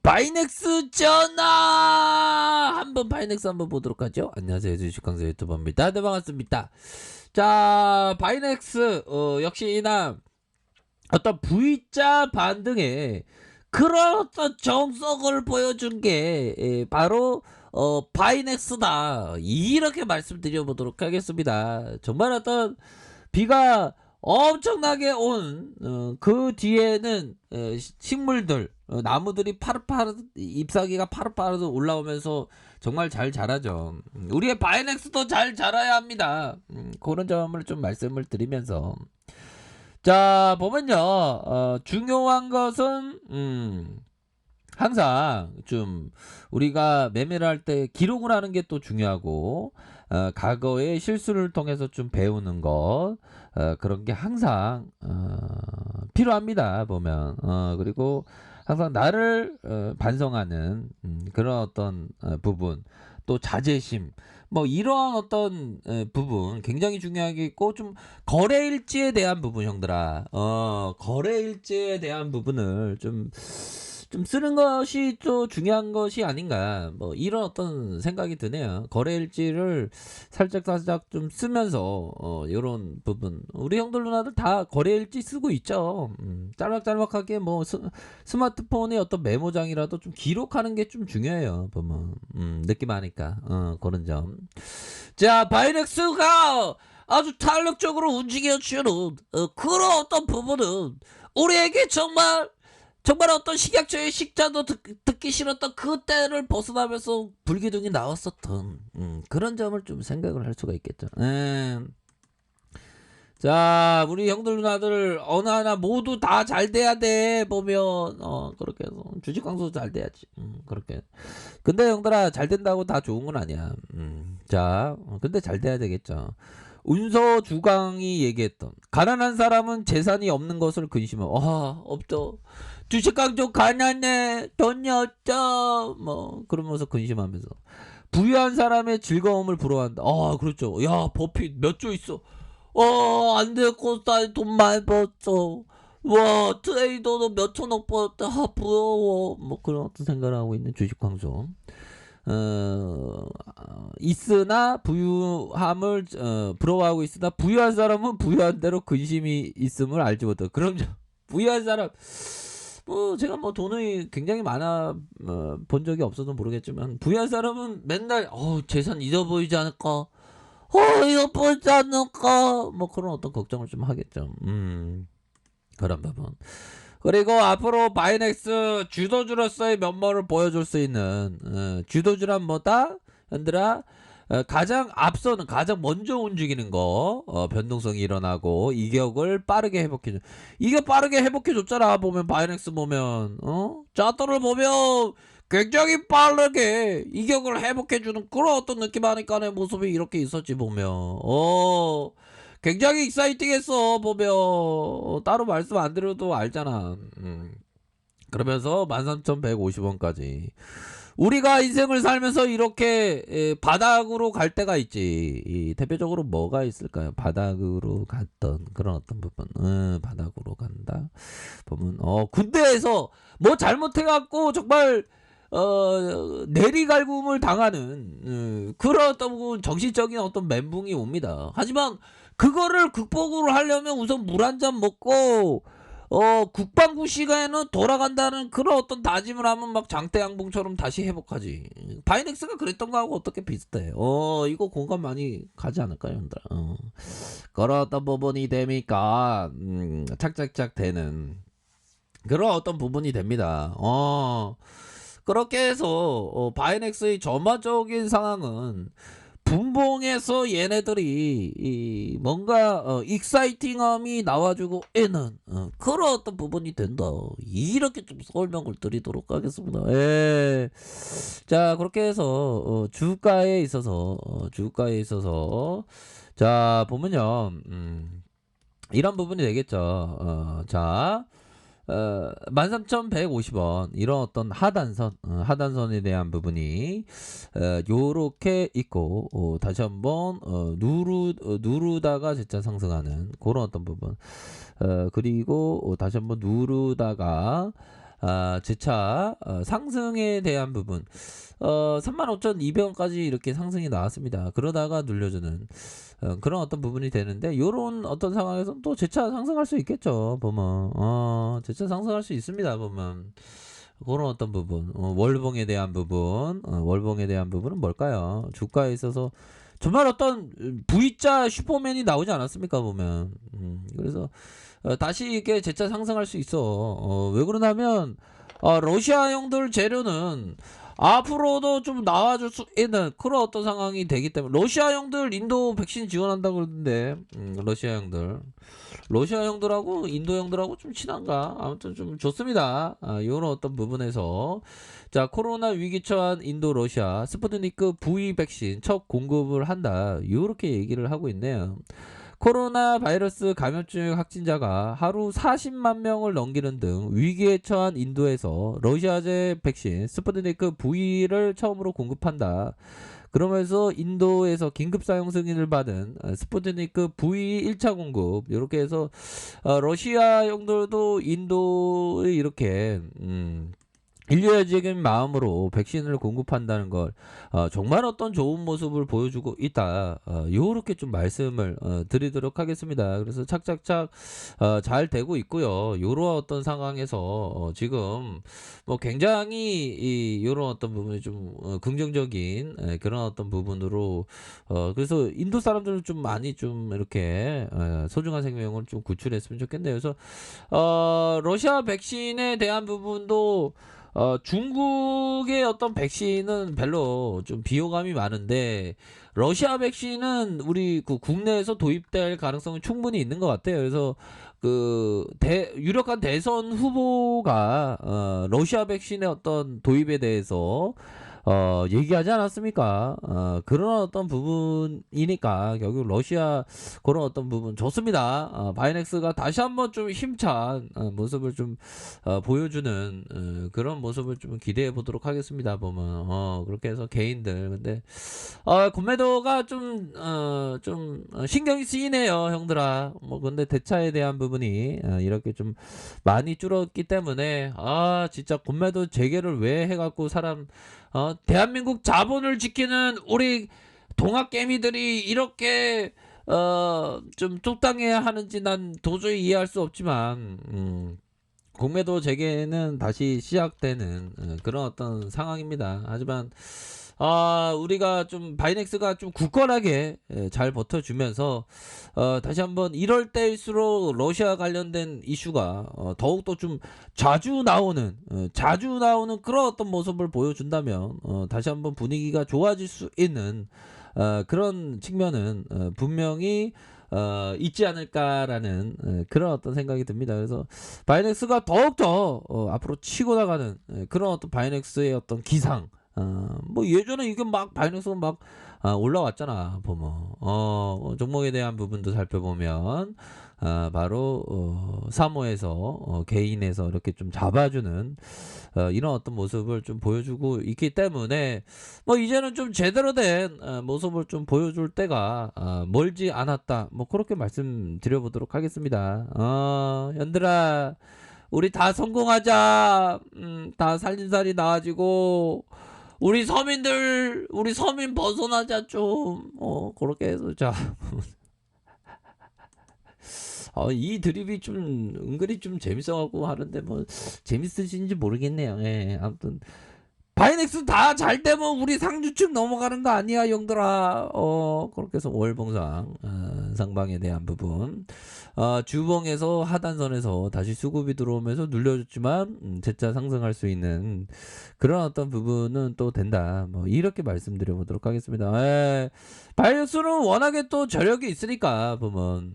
바이넥스 전화 한번 바이넥스 한번 보도록 하죠. 안녕하세요, 주식강사 유튜버입니다. 네, 반갑습니다. 자, 바이넥스 역시나 어떤 V자 반등에 그런 어떤 정석을 보여준 게 바로 바이넥스다, 이렇게 말씀드려 보도록 하겠습니다. 정말 어떤 비가 엄청나게 온 그 뒤에는 식물들, 나무들이 파릇파릇, 잎사귀가 파릇파릇 올라오면서 정말 잘 자라죠. 우리의 바이넥스도 잘 자라야 합니다. 그런 점을 좀 말씀을 드리면서, 자, 보면요, 중요한 것은 항상 좀 우리가 매매를 할 때 기록을 하는 게 또 중요하고, 과거의 실수를 통해서 좀 배우는 것, 그런 게 항상 필요합니다. 보면 그리고 항상 나를 반성하는 그런 어떤 부분, 또 자제심, 뭐 이러한 어떤 부분 굉장히 중요하겠고, 좀 거래일지에 대한 부분, 형들아, 거래일지에 대한 부분을 좀 쓰는 것이 또 중요한 것이 아닌가, 뭐 이런 어떤 생각이 드네요. 거래일지를 살짝 좀 쓰면서 요런 부분, 우리 형들 누나들 다 거래일지 쓰고 있죠. 짤막짤막하게 뭐 스마트폰의 어떤 메모장이라도 좀 기록하는 게 좀 중요해요, 보면. 느낌 아니까 그런 점. 자, 바이넥스가 아주 탄력적으로 움직여주는 그런 어떤 부분은 우리에게 정말 어떤 식약처의 식자도 듣기 싫었던 그때를 벗어나면서 불기둥이 나왔었던 그런 점을 좀 생각을 할 수가 있겠죠. 자, 우리 형들 누나들 어느 하나 모두 다 잘 돼야 돼. 보면 그렇게 해서 주식 광수 잘 돼야지. 그렇게. 근데 형들아, 잘 된다고 다 좋은 건 아니야. 자, 근데 잘 돼야 되겠죠. 운서 주강이 얘기했던, 가난한 사람은 재산이 없는 것을 근심하고, 없죠. 주식광 가난해, 돈이 없죠. 뭐 그러면서 근심하면서, 부유한 사람의 즐거움을 부러워한다. 그렇죠. 야, 버핏 몇 조 있어. 안 됐고, 돈 많이 벌었어. 와, 트레이더도 몇 천억 벌었다. 부러워. 뭐 그런 어떤 생각을 하고 있는 주식광수. 있으나 부유함을 부러워하고 있으나, 부유한 사람은 부유한 대로 근심이 있음을 알지 못해. 그럼 부유한 사람, 뭐 제가 뭐 돈이 굉장히 많아 본 적이 없어서 모르겠지만, 부유한 사람은 맨날 재산 잊어버리지 않을까, 잃어버리지 않을까, 뭐 그런 어떤 걱정을 좀 하겠죠. 그런 부분. 그리고 앞으로 바이넥스 주도주로서의 면모를 보여줄 수 있는, 주도주란 뭐다? 현들아, 가장 앞서는, 가장 먼저 움직이는 거, 변동성이 일어나고 이격을 빠르게 회복해줘. 이게 빠르게 회복해줬잖아. 보면 바이넥스 보면, 차트를 보면 굉장히 빠르게 이격을 회복해주는 그런 어떤 느낌 하니까의 모습이 이렇게 있었지. 보면 굉장히 익사이팅했어. 보면 따로 말씀 안 드려도 알잖아. 그러면서 13,150원까지 우리가 인생을 살면서 이렇게 바닥으로 갈 때가 있지. 대표적으로 뭐가 있을까요? 바닥으로 갔던 그런 어떤 부분, 바닥으로 간다 보면, 군대에서 뭐 잘못해갖고 정말 내리갈굼을 당하는 그런 어떤 정신적인 어떤 멘붕이 옵니다. 하지만 그거를 극복을 하려면 우선 물 한 잔 먹고 국방부 시간에는 돌아간다는 그런 어떤 다짐을 하면 막 장대양봉처럼 다시 회복하지. 바이넥스가 그랬던 거하고 어떻게 비슷해. 이거 공감 많이 가지 않을까요, 형들? 그런 어떤 부분이 되니까 착착착 되는 그런 어떤 부분이 됩니다. 그렇게 해서 바이넥스의 전반적인 상황은, 분봉에서 얘네들이 뭔가 익사이팅함이 나와주고 애는 그런 어떤 부분이 된다, 이렇게 좀 설명을 드리도록 하겠습니다. 자, 그렇게 해서 주가에 있어서 자, 보면요, 이런 부분이 되겠죠. 자, 13,150원, 이런 어떤 하단선에 대한 부분이 요렇게 있고, 다시 한번 누르다가 진짜 상승하는 그런 어떤 부분, 그리고 다시 한번 누르다가 재차 상승에 대한 부분 35,200원까지 이렇게 상승이 나왔습니다. 그러다가 눌려주는 그런 어떤 부분이 되는데 요런 어떤 상황에서는 또 재차 상승할 수 있겠죠. 보면 재차 상승할 수 있습니다. 보면 그런 어떤 부분 월봉에 대한 부분 월봉에 대한 부분은 뭘까요? 주가에 있어서 정말 어떤 V자 슈퍼맨이 나오지 않았습니까? 보면 그래서 다시 이게 재차 상승할 수 있어. 왜 그러냐면 러시아형들 재료는 앞으로도 좀 나와줄 수 있는 그런 어떤 상황이 되기 때문에 러시아형들 인도 백신 지원한다고 그러는데 러시아형들하고 인도형들하고 좀 친한가? 아무튼 좀 좋습니다. 이런 어떤 부분에서 자 코로나 위기 처한 인도 러시아 스푸트니크 V 백신 첫 공급을 한다. 이렇게 얘기를 하고 있네요. 코로나 바이러스 감염증 확진자가 하루 40만 명을 넘기는 등 위기에 처한 인도에서 러시아제 백신 스푸트니크 V를 처음으로 공급한다. 그러면서 인도에서 긴급 사용 승인을 받은 스푸트니크 V 1차 공급 이렇게 해서 러시아용들도 인도에 이렇게 인류애적인 마음으로 백신을 공급한다는 걸 정말 어떤 좋은 모습을 보여주고 있다. 요렇게 좀 말씀을 드리도록 하겠습니다. 그래서 착착착 잘 되고 있고요. 요런 어떤 상황에서 지금 뭐 굉장히 요런 어떤 부분이 좀 긍정적인 그런 어떤 부분으로 그래서 인도 사람들은 좀 많이 좀 이렇게 소중한 생명을 좀 구출했으면 좋겠네요. 그래서 러시아 백신에 대한 부분도 중국의 어떤 백신은 별로 좀 비호감이 많은데 러시아 백신은 우리 그 국내에서 도입될 가능성이 충분히 있는 것 같아요. 그래서 그 유력한 대선 후보가 러시아 백신의 어떤 도입에 대해서 얘기하지 않았습니까? 그런 어떤 부분이니까 결국 러시아 그런 어떤 부분 좋습니다. 바이넥스가 다시 한번 좀 힘찬 모습을 좀 보여주는 그런 모습을 좀 기대해 보도록 하겠습니다. 보면 그렇게 해서 개인들 근데 공매도가 좀 신경이 쓰이네요, 형들아. 뭐 근데 대차에 대한 부분이 이렇게 좀 많이 줄었기 때문에 진짜 공매도 재개를 왜 해갖고 사람 대한민국 자본을 지키는 우리 동학개미들이 이렇게 좀 뚝당해야 하는지 난 도저히 이해할 수 없지만 공매도 재개는 다시 시작되는 그런 어떤 상황입니다. 하지만 우리가 좀 바이넥스가 좀 굳건하게 잘 버텨주면서 다시 한번 이럴 때일수록 러시아 관련된 이슈가 더욱더 좀 자주 나오는 그런 어떤 모습을 보여준다면 다시 한번 분위기가 좋아질 수 있는 그런 측면은 분명히 있지 않을까라는 그런 어떤 생각이 듭니다. 그래서 바이넥스가 더욱더 앞으로 치고 나가는 그런 어떤 바이넥스의 어떤 기상 뭐 예전에 이게 막 바이낸스가 막 올라왔잖아 보면 종목에 대한 부분도 살펴보면 바로 사모에서 개인에서 이렇게 좀 잡아주는 이런 어떤 모습을 좀 보여주고 있기 때문에 뭐 이제는 좀 제대로 된 모습을 좀 보여줄 때가 멀지 않았다 뭐 그렇게 말씀드려보도록 하겠습니다. 현들아 우리 다 성공하자. 다 살림살이 나아지고 우리 서민 벗어나자 좀. 그렇게 해서 자. 이 드립이 좀 은근히 좀 재밌어갖고 하는데 뭐 재밌으신지 모르겠네요. 예, 아무튼 바이넥스 다 잘 되면 우리 상주층 넘어가는 거 아니야, 형들아. 그렇게 해서 월봉상 상방에 대한 부분 주봉에서 하단선에서 다시 수급이 들어오면서 눌려줬지만 재차 상승할 수 있는 그런 어떤 부분은 또 된다. 뭐 이렇게 말씀드려 보도록 하겠습니다. 바이넥스는 워낙에 또 저력이 있으니까 보면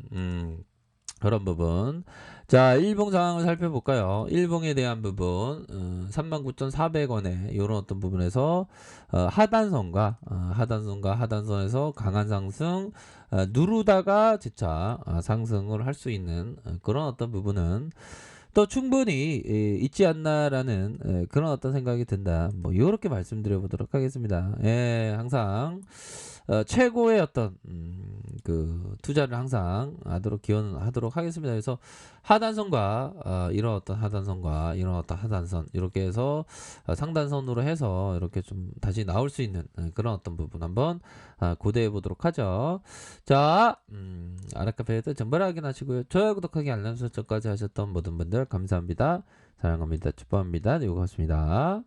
그런 부분. 자, 일봉 상황을 살펴볼까요? 일봉에 대한 부분, 39,400원에 이런 어떤 부분에서 하단선과 하단선에서 강한 상승 누르다가 재차 상승을 할 수 있는 그런 어떤 부분은 또 충분히 있지 않나라는 그런 어떤 생각이 든다. 뭐 요렇게 말씀드려 보도록 하겠습니다. 예, 항상 최고의 어떤 그 투자를 항상 하도록 기원하도록 하겠습니다. 그래서 하단선과 이런 어떤 하단선과 이런 어떤 하단선 이렇게 해서 상단선으로 해서 이렇게 좀 다시 나올 수 있는 그런 어떤 부분 한번 고대해 보도록 하죠. 자, 아라카페에도 정보를 확인하시고요. 좋아요, 구독하기, 알람 설정까지 하셨던 모든 분들 감사합니다. 사랑합니다. 축복합니다. 네, 고맙습니다.